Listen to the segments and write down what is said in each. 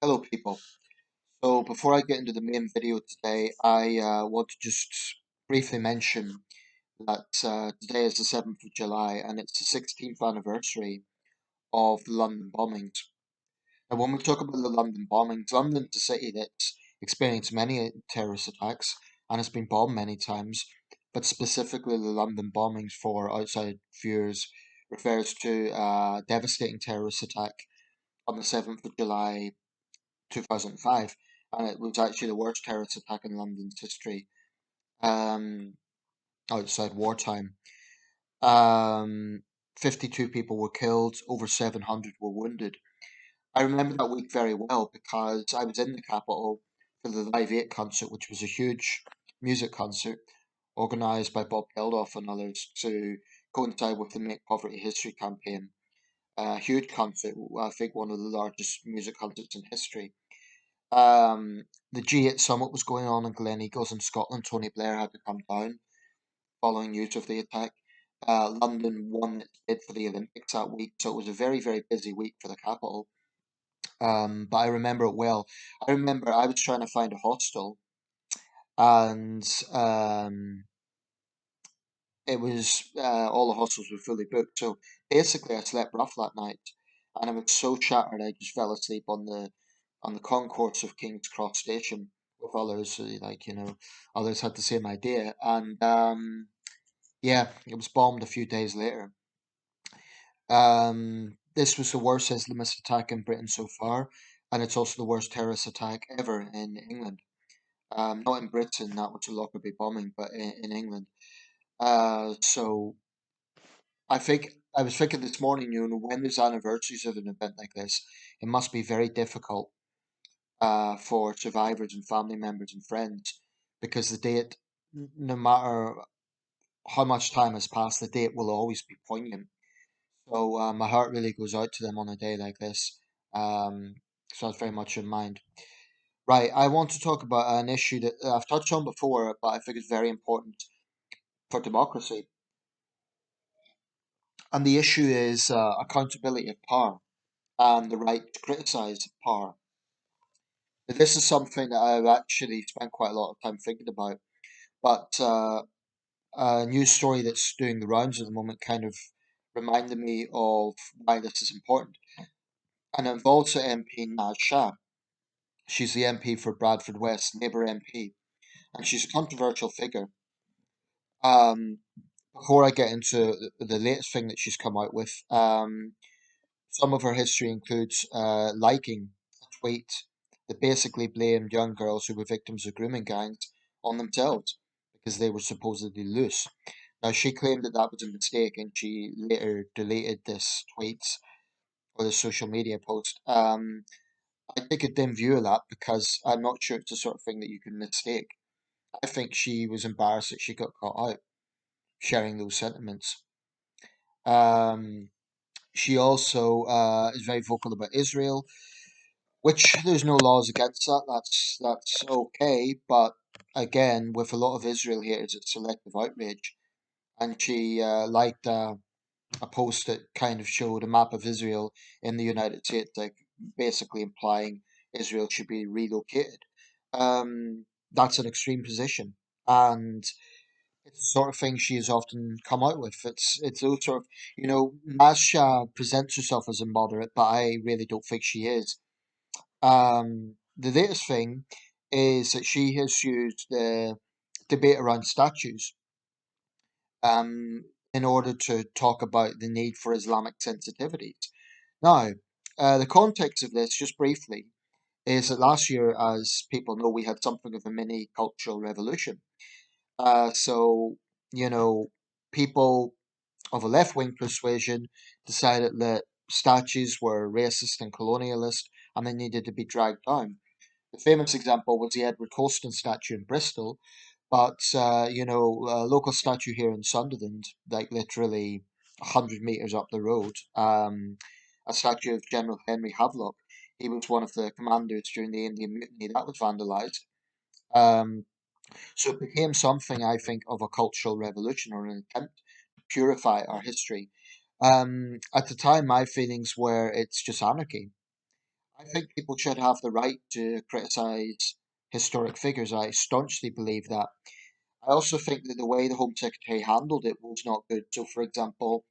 Hello, people. So, before I get into the main video today, I want to just briefly mention that today is the 7th of July and it's the 16th anniversary of the London bombings. Now, when we talk about the London bombings, London's a city that's experienced many terrorist attacks and has been bombed many times, but specifically the London bombings for outside viewers refers to a devastating terrorist attack on the 7th of July 2005, and it was actually the worst terrorist attack in London's history um, outside wartime. Um, 52 people were killed, over 700 were wounded. I remember that week very well because I was in the capital for the Live 8 concert, which was a huge music concert organised by Bob Geldof and others to coincide with the Make Poverty History campaign. A huge concert, I think one of the largest music concerts in history. The G8 summit was going on in Gleneagles in Scotland. Tony Blair had to come down following news of the attack. London won its bid for the Olympics that week, so it was a very, very busy week for the capital. But I remember it well. I remember I was trying to find a hostel, and it was all the hostels were fully booked. So basically, I slept rough that night, and I was so shattered I just fell asleep on the concourse of King's Cross Station with others. Others had the same idea, and yeah, it was bombed a few days later. This was the worst Islamist attack in Britain so far, and it's also the worst terrorist attack ever in England. Not in Britain, that was a Lockerbie bombing, but in England. So I think I was thinking this morning, when there's anniversaries of an event like this, it must be very difficult for survivors and family members and friends because the date, no matter how much time has passed, the date will always be poignant. So my heart really goes out to them on a day like this. Um, so that's very much in mind. Right, I want to talk about an issue that I've touched on before, but I think it's very important for democracy. And the issue is accountability of power and the right to criticize power. Now, this is something that I've actually spent quite a lot of time thinking about, but a news story that's doing the rounds at the moment kind of reminded me of why this is important. And it involves the MP Naz Shah. She's the MP for Bradford West, Labour MP, and she's a controversial figure. Um, Before I get into the latest thing that she's come out with, some of her history includes liking a tweet that basically blamed young girls who were victims of grooming gangs on themselves because they were supposedly loose. Now, she claimed that that was a mistake and she later deleted this tweet or the social media post. I take a dim view of that because I'm not sure it's the sort of thing that you can mistake. I think she was embarrassed that she got caught out sharing those sentiments. Um, she also is very vocal about Israel, which there's no laws against that. That's okay, but again, with a lot of Israel haters, it's selective outrage. And she liked a post that kind of showed a map of Israel in the United States, like basically implying Israel should be relocated. That's an extreme position, and it's the sort of thing she has often come out with. It's those sort of Naz Shah presents herself as a moderate, but I really don't think she is. The latest thing is that she has used the debate around statues um, in order to talk about the need for Islamic sensitivities. Now, the context of this, just briefly, is that last year, as people know, we had something of a mini cultural revolution. So, you know, people of a left wing persuasion decided that statues were racist and colonialist and they needed to be dragged down. The famous example was the Edward Colston statue in Bristol, but a local statue here in Sunderland, like literally 100 meters up the road, a statue of General Henry Havelock. He was one of the commanders during the Indian Mutiny that was vandalised. Um, so it became something, I think, of a cultural revolution or an attempt to purify our history. At the time, my feelings were it's just anarchy. I think people should have the right to criticise historic figures. I staunchly believe that. I also think that the way the Home Secretary handled it was not good. So, for example,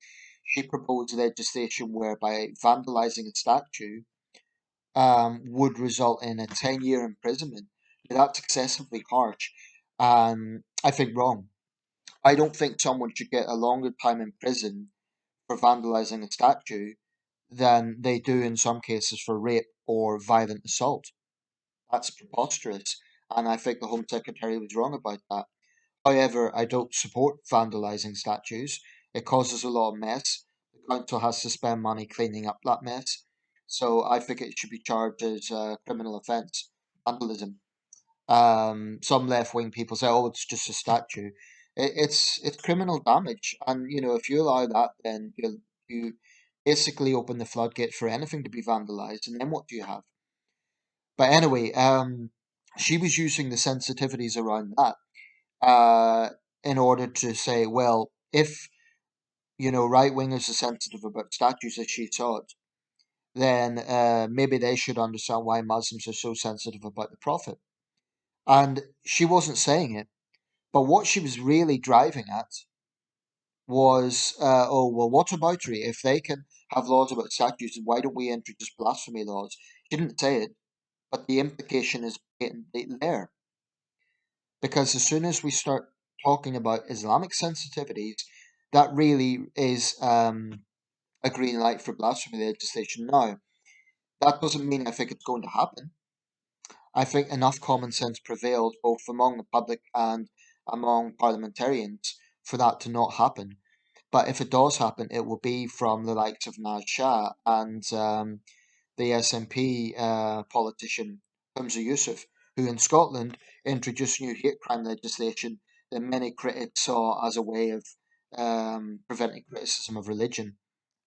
she proposed legislation whereby vandalising a statue would result in a 10-year imprisonment. Now, that's excessively harsh. I think wrong. I don't think someone should get a longer time in prison for vandalising a statue than they do in some cases for rape or violent assault. That's preposterous, and I think the Home Secretary was wrong about that. However, I don't support vandalising statues. It causes a lot of mess. The council has to spend money cleaning up that mess. So I think it should be charged as a criminal offence, vandalism. Some left-wing people say, "Oh, it's just a statue." It's criminal damage, and if you allow that, then you basically open the floodgate for anything to be vandalised, and then what do you have? But anyway, she was using the sensitivities around that in order to say, well, if right wingers are sensitive about statues as she saw it, then maybe they should understand why Muslims are so sensitive about the Prophet. And she wasn't saying it, but what she was really driving at was, oh well, what about it? If they can have laws about statues, why don't we introduce blasphemy laws? She didn't say it, but the implication is blatantly there. Because as soon as we start talking about Islamic sensitivities, that really is a green light for blasphemy legislation. Now, that doesn't mean I think it's going to happen. I think enough common sense prevails both among the public and among parliamentarians for that to not happen. But if it does happen, it will be from the likes of Naz Shah and the SNP politician Humza Yousaf, who in Scotland introduced new hate crime legislation that many critics saw as a way of preventing criticism of religion.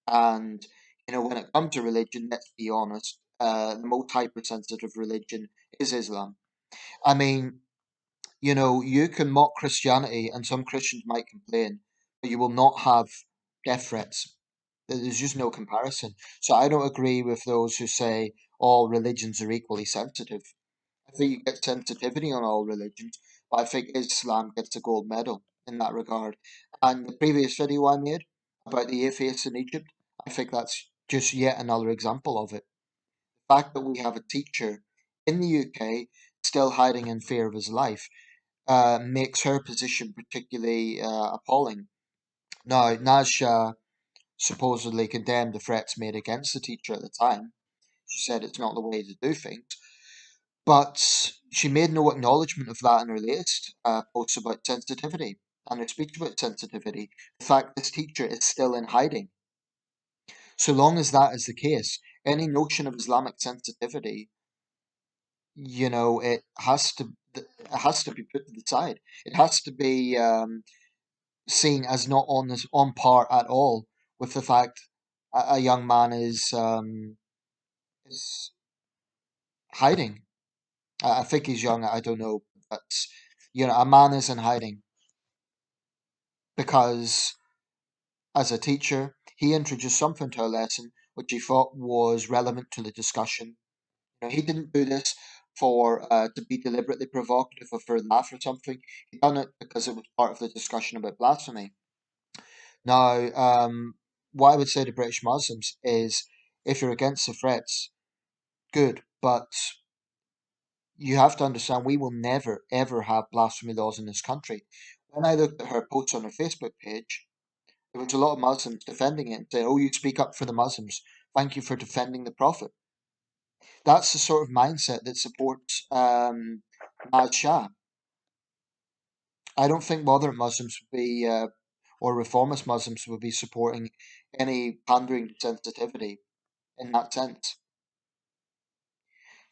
And when it comes to religion, let's be honest, the most hypersensitive religion is Islam. I mean, you can mock Christianity, and some Christians might complain, but you will not have death threats. There's just no comparison. So I don't agree with those who say all religions are equally sensitive. I think you get sensitivity on all religions, but I think Islam gets a gold medal in that regard. And the previous video I made about the atheists in Egypt, I think that's just yet another example of it. The fact that we have a teacher in the UK still hiding in fear of his life makes her position particularly appalling. Now, Naz Shah supposedly condemned the threats made against the teacher at the time. She said it's not the way to do things. But she made no acknowledgement of that in her latest posts about sensitivity and her speech about sensitivity. The fact this teacher is still in hiding. So long as that is the case, any notion of Islamic sensitivity, it has to be put to the side. It has to be seen as not on par at all with the fact a young man is hiding. I think he's young. I don't know, but a man is in hiding because as a teacher, he introduced something to a lesson which he thought was relevant to the discussion. He didn't do this for to be deliberately provocative or for a laugh or something. He done it because it was part of the discussion about blasphemy. Now, what I would say to British Muslims is, if you're against the threats, good, but you have to understand we will never ever have blasphemy laws in this country. When I looked at her posts on her Facebook page, there was a lot of Muslims defending it and saying, "Oh, you speak up for the Muslims. Thank you for defending the Prophet." That's the sort of mindset that supports Naz Shah. I don't think moderate Muslims would be, or reformist Muslims would be supporting any pandering to sensitivity in that sense.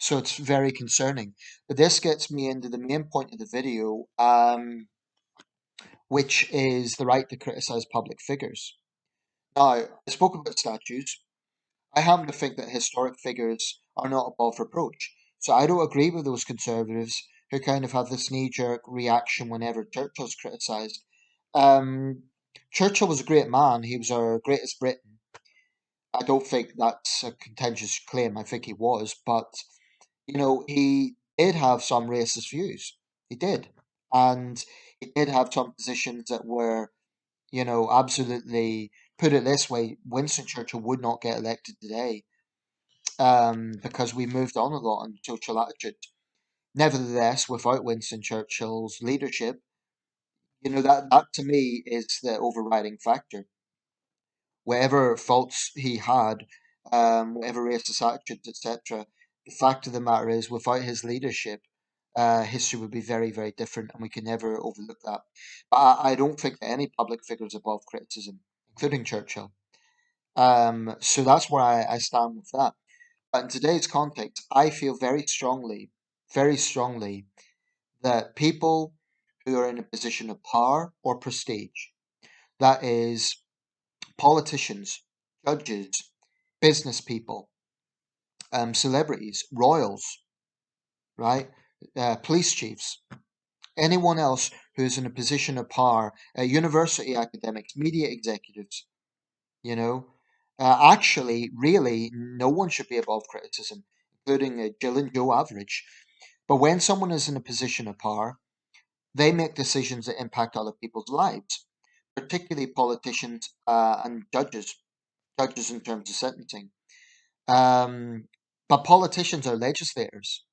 So it's very concerning. But this gets me into the main point of the video, which is the right to criticize public figures. Now, I spoke about statues. I happen to think that historic figures are not above reproach. So I don't agree with those conservatives who kind of have this knee-jerk reaction whenever Churchill's criticised. Um, Churchill was a great man. He was our greatest Briton. I don't think that's a contentious claim. I think he was, but he did have some racist views. He did, and he did have some positions that were, absolutely. Put it this way: Winston Churchill would not get elected today, because we moved on a lot in social attitude. Nevertheless, without Winston Churchill's leadership, that to me is the overriding factor. Whatever faults he had, whatever racist attitudes, etc., the fact of the matter is, without his leadership, history would be very, very different, and we can never overlook that. But I don't think that any public figure is above criticism, including Churchill. So that's where I stand with that. But in today's context, I feel very strongly, that people who are in a position of power or prestige, that is, politicians, judges, business people, celebrities, royals, right? Police chiefs, anyone else who is in a position of power, university academics, media executives, you know, actually, really, no one should be above criticism, including Jill and Joe Average. But when someone is in a position of power, they make decisions that impact other people's lives, particularly politicians and judges in terms of sentencing. But politicians are legislators.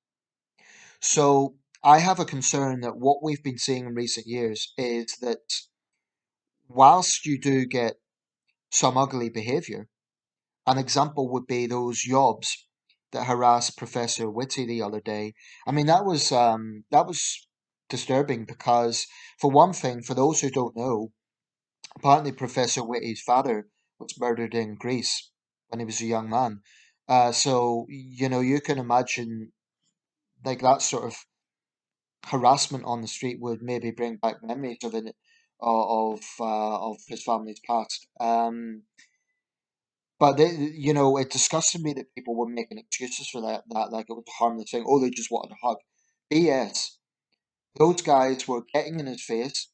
So I have a concern that what we've been seeing in recent years is that whilst you do get some ugly behaviour, an example would be those yobs that harassed Professor Whitty the other day. I mean, that was disturbing because, for one thing, for those who don't know, apparently Professor Whitty's father was murdered in Greece when he was a young man. So you can imagine, like, that sort of harassment on the street would maybe bring back memories of it, of his family's past. But it disgusted me that people were making excuses for that, like it was a harmless thing. Oh, they just wanted a hug. BS. Those guys were getting in his face.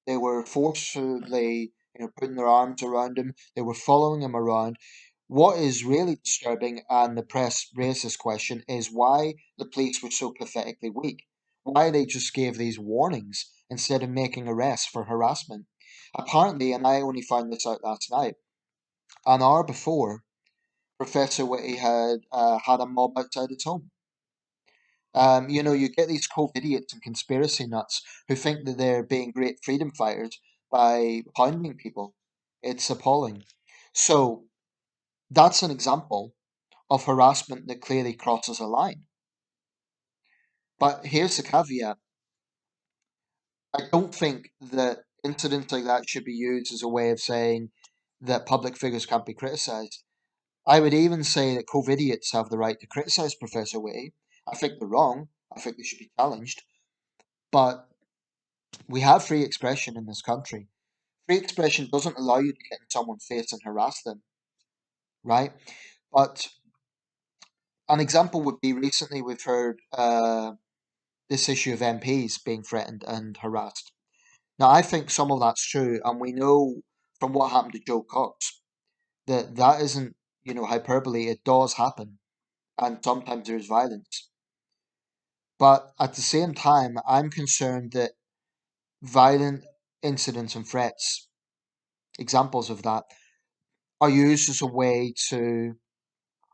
They were forcefully, putting their arms around him. They were following him around. What is really disturbing, and the press raised this question, is why the police were so pathetically weak. Why they just gave these warnings instead of making arrests for harassment. Apparently, and I only found this out last night, an hour before, Professor Whitty had a mob outside his home. You get these cold idiots and conspiracy nuts who think that they're being great freedom fighters by pounding people. It's appalling. So that's an example of harassment that clearly crosses a line. But here's the caveat: I don't think that incidents like that should be used as a way of saying that public figures can't be criticised. I would even say that COVIDiots have the right to criticise Professor Whitty. I think they're wrong. I think they should be challenged. But we have free expression in this country. Free expression doesn't allow you to get in someone's face and harass them, right? But an example would be, recently we've heard this issue of MPs being threatened and harassed. Now, I think some of that's true, and we know from what happened to Joe Cox that that isn't, hyperbole. It does happen, and sometimes there's violence. But at the same time, I'm concerned that violent incidents and threats, examples of that, are used as a way to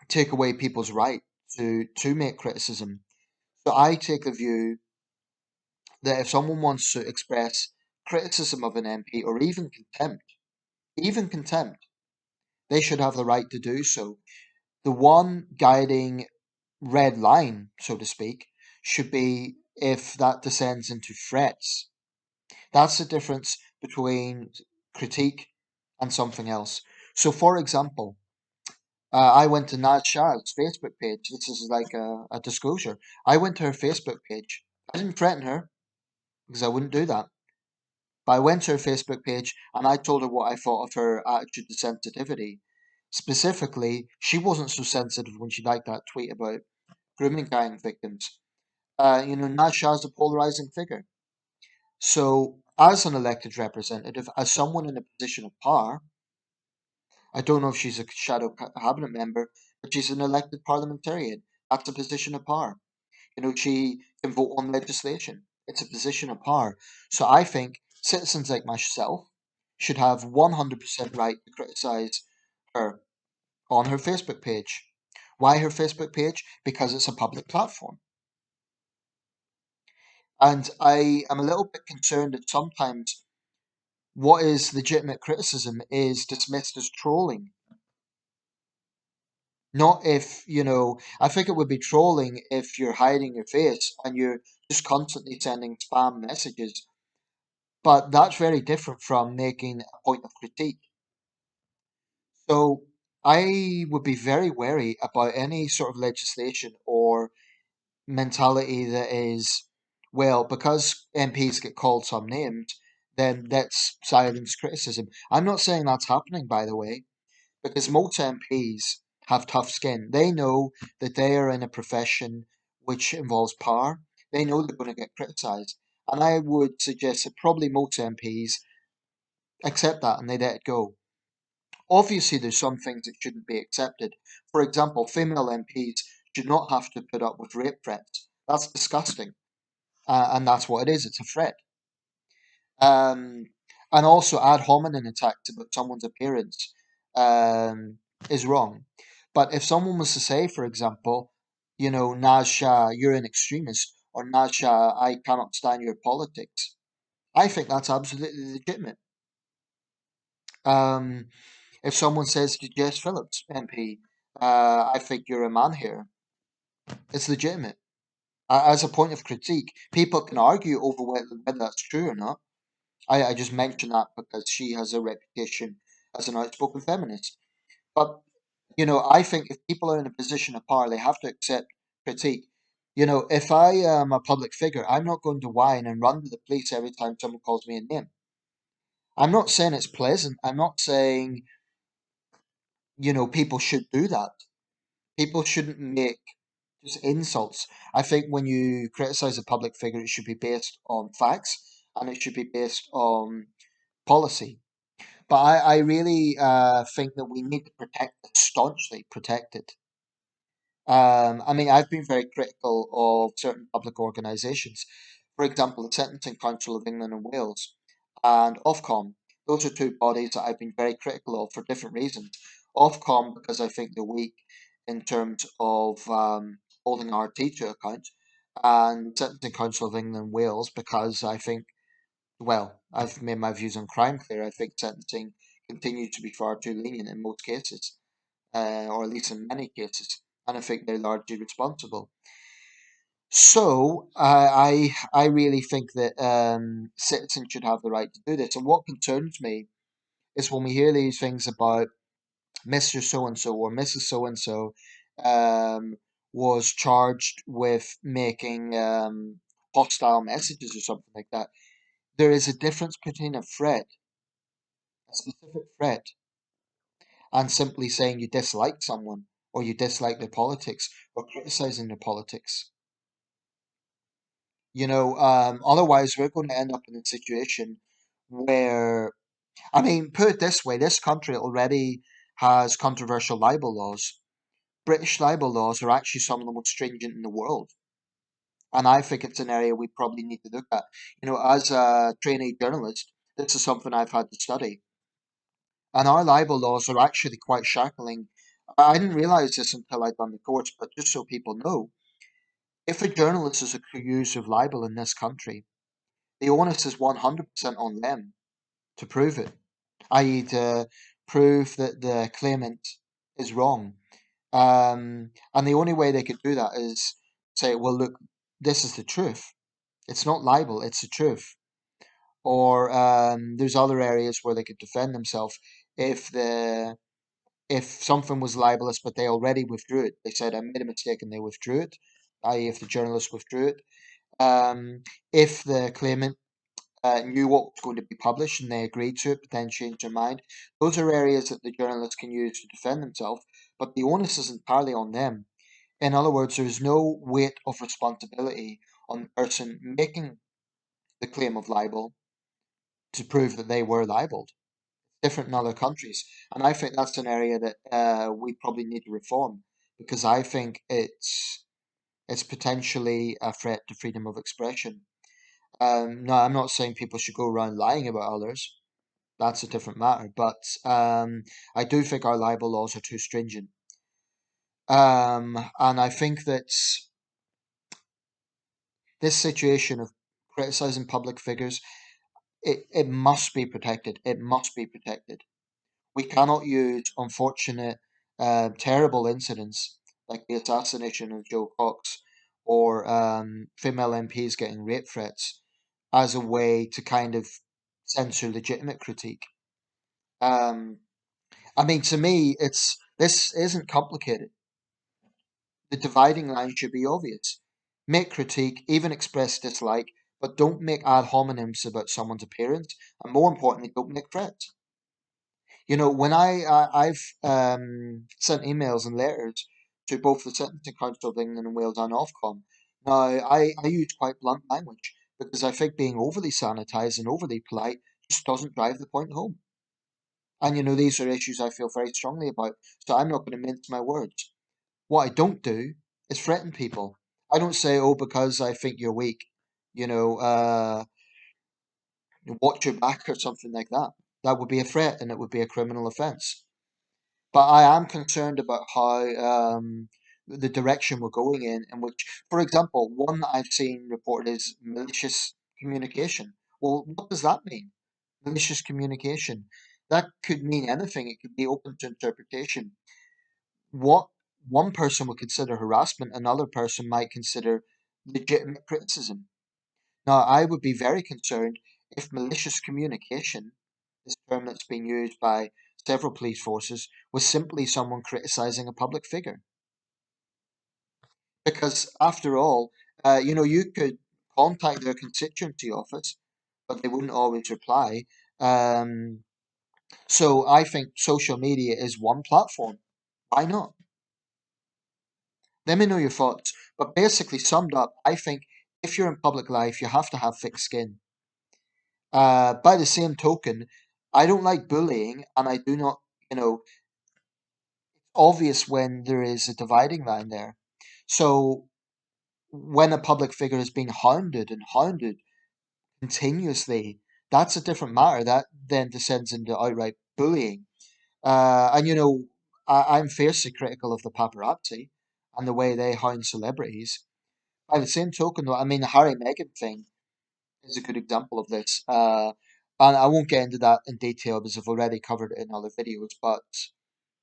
take away people's right to make criticism. So I take the view that if someone wants to express criticism of an MP, or even contempt, they should have the right to do so. The one guiding red line, so to speak, should be if that descends into threats. That's the difference between critique and something else. So, for example, I went to Naz Shah's Facebook page. This is like a disclosure. I went to her Facebook page. I didn't threaten her because I wouldn't do that. But I went to her Facebook page and I told her what I thought of her attitude to sensitivity. Specifically, she wasn't so sensitive when she liked that tweet about grooming gang victims. Naz Shah's a polarizing figure. So, as an elected representative, as someone in a position of power, I don't know if she's a shadow cabinet member, but she's an elected parliamentarian. That's a position of power. She can vote on legislation. It's a position of power. So I think citizens like myself should have 100% right to criticize her on her Facebook page. Why her Facebook page? Because it's a public platform. And I am a little bit concerned that sometimes what is legitimate criticism is dismissed as trolling. Not if, I think it would be trolling if you're hiding your face and you're just constantly sending spam messages. But that's very different from making a point of critique. So I would be very wary about any sort of legislation or mentality that is, well, because MPs get called some names, then let's silence criticism. I'm not saying that's happening, by the way, because most MPs have tough skin. They know that they are in a profession which involves power. They know they're going to get criticised. And I would suggest that probably most MPs accept that and they let it go. Obviously, there's some things that shouldn't be accepted. For example, female MPs should not have to put up with rape threats. That's disgusting. And that's what it is. It's a threat. Um, and also, ad hominen attacks about someone's appearance um, is wrong. But if someone was to say, for example, Naz Shah, you're an extremist, or Naz Shah, I cannot stand your politics, I think that's absolutely legitimate. Um, if someone says to Jess Phillips, MP, I think you're a man here, it's legitimate. As a point of critique, people can argue over whether that's true or not. I just mention that because she has a reputation as an outspoken feminist. But, I think if people are in a position of power, they have to accept critique. If I am a public figure, I'm not going to whine and run to the police every time someone calls me a name. I'm not saying it's pleasant. I'm not saying, people should do that. People shouldn't make just insults. I think when you criticize a public figure, it should be based on facts and it should be based on policy. But I really think that we need to protect it, staunchly protect it. I mean, I've been very critical of certain public organisations. For example, the Sentencing Council of England and Wales and Ofcom. Those are two bodies that I've been very critical of for different reasons. Ofcom, because I think they're weak in terms of holding RT to account, and Sentencing Council of England and Wales, because I think, well, I've made my views on crime clear. I think sentencing continues to be far too lenient in most cases, or at least in many cases, and I think they're largely responsible. So I really think that citizens should have the right to do this. And what concerns me is when we hear these things about Mr. So and so or Mrs. So and so was charged with making hostile messages or something like that. There is a difference between a threat, a specific threat, and simply saying you dislike someone or you dislike their politics or criticizing their politics. Otherwise we're going to end up in a situation where, I mean, put it this way, this country already has controversial libel laws. British libel laws are actually some of the most stringent in the world. And I think it's an area we probably need to look at. As a trainee journalist, this is something I've had to study. And our libel laws are actually quite shackling. I didn't realize this until I'd done the course, but just so people know, if a journalist is accused of libel in this country, the onus is 100% on them to prove it, i.e., to prove that the claimant is wrong. And the only way they could do that is say, well, look, this is the truth. It's not libel, it's the truth. Or there's other areas where they could defend themselves if the if something was libelous, but they already withdrew it. They said, I made a mistake and they withdrew it, i.e., if the journalist withdrew it. If the claimant knew what was going to be published and they agreed to it, but then changed their mind, those are areas that the journalist can use to defend themselves, but the onus is entirely on them. In other words, there is no weight of responsibility on the person making the claim of libel to prove that they were libeled. different in other countries. And I think that's an area that we probably need to reform because I think it's potentially a threat to freedom of expression. No, I'm not saying people should go around lying about others. That's a different matter. But I do think our libel laws are too stringent. And I think that this situation of criticizing public figures, it must be protected. It must be protected. We cannot use unfortunate, terrible incidents like the assassination of Joe Cox or female MPs getting rape threats as a way to kind of censor legitimate critique. Um, I mean, to me, this isn't complicated. The dividing line should be obvious. Make critique, even express dislike, but don't make ad hominems about someone's appearance, and more importantly, don't make threats. You know, when I've sent emails and letters to both the Sentencing Council of England and Wales and Ofcom. Now, I use quite blunt language because I think being overly sanitised and overly polite just doesn't drive the point home. And you know, these are issues I feel very strongly about, so I'm not going to mince my words. What I don't do is threaten people. I don't say, oh, because I think you're weak, you know, watch your back or something like that. That would be a threat and it would be a criminal offence. But I am concerned about how the direction we're going in which, for example, one that I've seen reported is malicious communication. Well, what does that mean? Malicious communication. That could mean anything. It could be open to interpretation. What one person would consider harassment, another person might consider legitimate criticism. Now, I would be very concerned if malicious communication, this term that's been used by several police forces, was simply someone criticizing a public figure. Because after all, you know, you could contact their constituency office, but they wouldn't always reply. Um, so I think social media is one platform. Why not? Let me know your thoughts. But basically, summed up, I think if you're in public life, you have to have thick skin. By the same token, I don't like bullying, and I do not, you know, obvious when there is a dividing line there. So when a public figure is being hounded and hounded continuously, that's a different matter. That then descends into outright bullying. And you know, I'm fiercely critical of the paparazzi and the way they hound celebrities. By the same token, though, I mean the Harry Meghan thing is a good example of this. And I won't get into that in detail because I've already covered it in other videos. But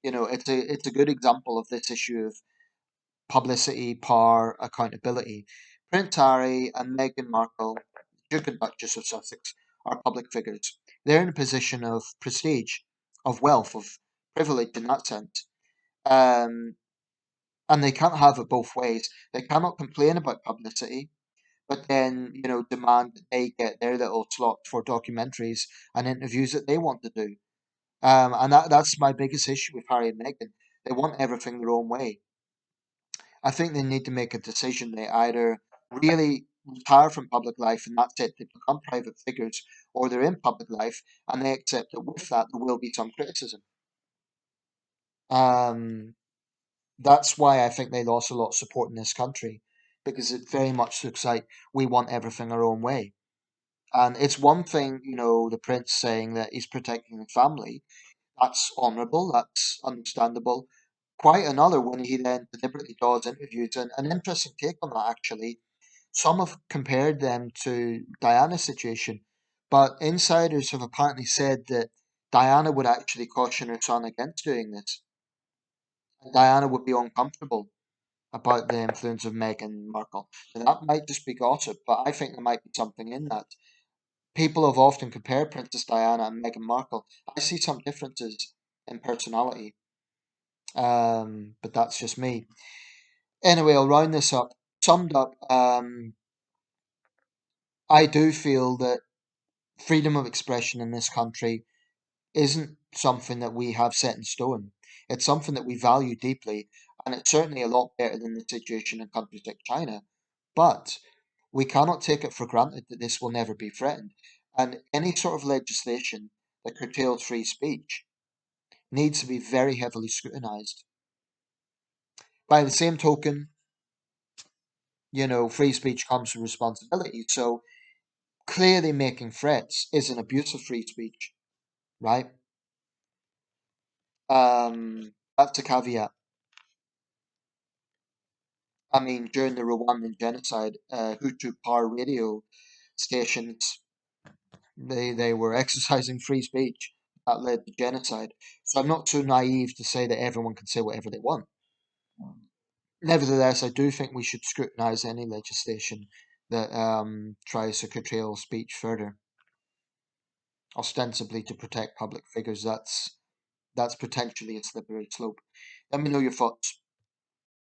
you know, it's a good example of this issue of publicity, power, accountability. Prince Harry and Meghan Markle, Duke and Duchess of Sussex, are public figures. They're in a position of prestige, of wealth, of privilege in that sense. Um, and they can't have it both ways. They cannot complain about publicity, but then, you know, demand that they get their little slot for documentaries and interviews that they want to do. And that's my biggest issue with Harry and Meghan. They want everything their own way. I think they need to make a decision. They either really retire from public life and that's it, they become private figures, or they're in public life and they accept that with that there will be some criticism. Um, that's why I think they lost a lot of support in this country because it very much looks like we want everything our own way. And it's one thing, you know, the prince saying that he's protecting the family. That's honourable, that's understandable. Quite another when he then deliberately does interviews. And an interesting take on that, actually. Some have compared them to Diana's situation, but insiders have apparently said that Diana would actually caution her son against doing this. And Diana would be uncomfortable about the influence of Meghan Markle. And that might just be gossip, but I think there might be something in that. People have often compared Princess Diana and Meghan Markle. I see some differences in personality, but that's just me. Anyway, I'll round this up. Summed up, I do feel that freedom of expression in this country isn't something that we have set in stone. It's something that we value deeply, and it's certainly a lot better than the situation in countries like China. But we cannot take it for granted that this will never be threatened. And any sort of legislation that curtails free speech needs to be very heavily scrutinised. By the same token, free speech comes with responsibility. So clearly making threats is an abuse of free speech, right? That's a caveat. I mean, during the Rwandan genocide, Hutu power radio stations, they were exercising free speech that led to genocide. So I'm not so naive to say that everyone can say whatever they want. Nevertheless, I do think we should scrutinise any legislation that tries to curtail speech further, ostensibly to protect public figures. That's potentially a slippery slope. Let me know your thoughts.